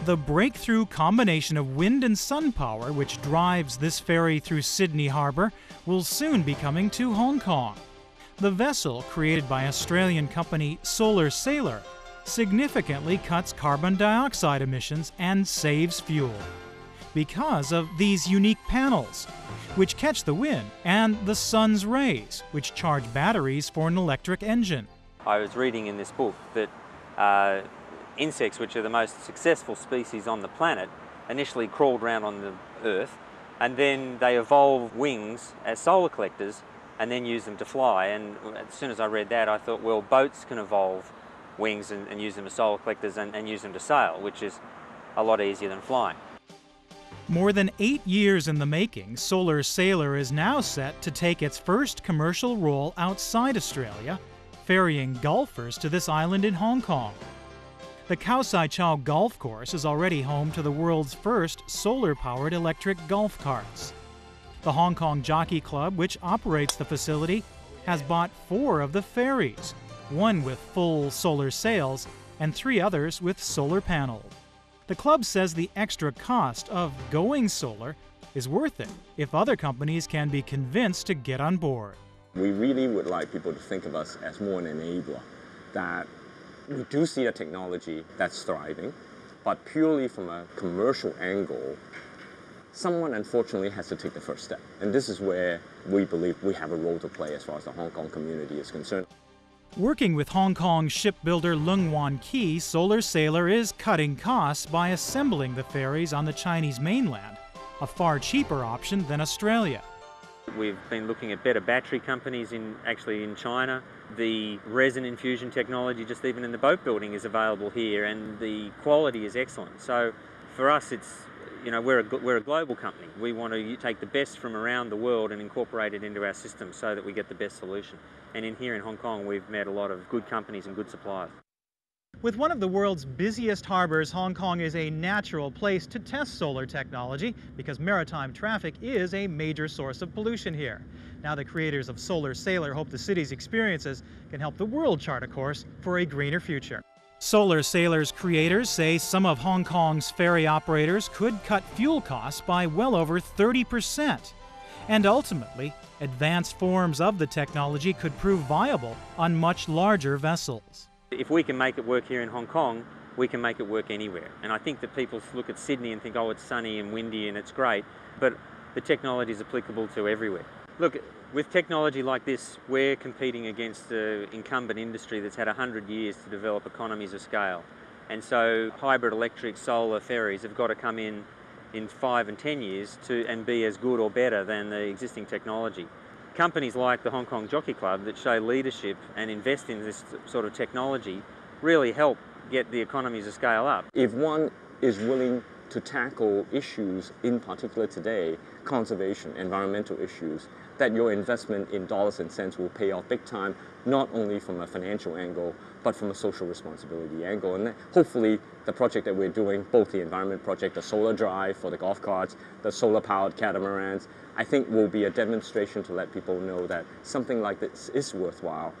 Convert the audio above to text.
The breakthrough combination of wind and sun power which drives this ferry through Sydney Harbour will soon be coming to Hong Kong. The vessel, created by Australian company Solar Sailor, significantly cuts carbon dioxide emissions and saves fuel because of these unique panels, which catch the wind, and the sun's rays, which charge batteries for an electric engine. I was reading in this book that insects, which are the most successful species on the planet, initially crawled around on the Earth, and then they evolved wings as solar collectors and then use them to fly. And as soon as I read that, I thought, well, boats can evolve wings and use them as solar collectors and use them to sail, which is a lot easier than flying. More than 8 years in the making, Solar Sailor is now set to take its first commercial role outside Australia, ferrying golfers to this island in Hong Kong. The Khao Sai Chau Golf Course is already home to the world's first solar-powered electric golf carts. The Hong Kong Jockey Club, which operates the facility, has bought 4 of the ferries, 1 with full solar sails and 3 others with solar panels. The club says the extra cost of going solar is worth it if other companies can be convinced to get on board. We really would like people to think of us as more an enabler, that we do see a technology that's thriving, but purely from a commercial angle, someone unfortunately has to take the first step. And this is where we believe we have a role to play as far as the Hong Kong community is concerned. Working with Hong Kong shipbuilder Lung Wan Kee, Solar Sailor is cutting costs by assembling the ferries on the Chinese mainland, a far cheaper option than Australia. We've been looking at better battery companies in China. The resin infusion technology, just even in the boat building, is available here, and the quality is excellent. So for us, it's, you know, we're a global company. We want to take the best from around the world and incorporate it into our system so that we get the best solution. And here in Hong Kong, we've met a lot of good companies and good suppliers. With one of the world's busiest harbors, Hong Kong is a natural place to test solar technology because maritime traffic is a major source of pollution here. Now the creators of Solar Sailor hope the city's experiences can help the world chart a course for a greener future. Solar Sailor's creators say some of Hong Kong's ferry operators could cut fuel costs by well over 30%. And ultimately, advanced forms of the technology could prove viable on much larger vessels. If we can make it work here in Hong Kong, we can make it work anywhere. And I think that people look at Sydney and think, oh, it's sunny and windy and it's great, but the technology is applicable to everywhere. Look, with technology like this, we're competing against the incumbent industry that's had 100 years to develop economies of scale. And so hybrid electric solar ferries have got to come in 5 and 10 years and be as good or better than the existing technology. Companies like the Hong Kong Jockey Club that show leadership and invest in this sort of technology really help get the economies of scale up. If one is willing to tackle issues, in particular today, conservation, environmental issues, that your investment in dollars and cents will pay off big time, not only from a financial angle, but from a social responsibility angle. And hopefully the project that we're doing, both the environment project, the solar drive for the golf carts, the solar-powered catamarans, I think will be a demonstration to let people know that something like this is worthwhile.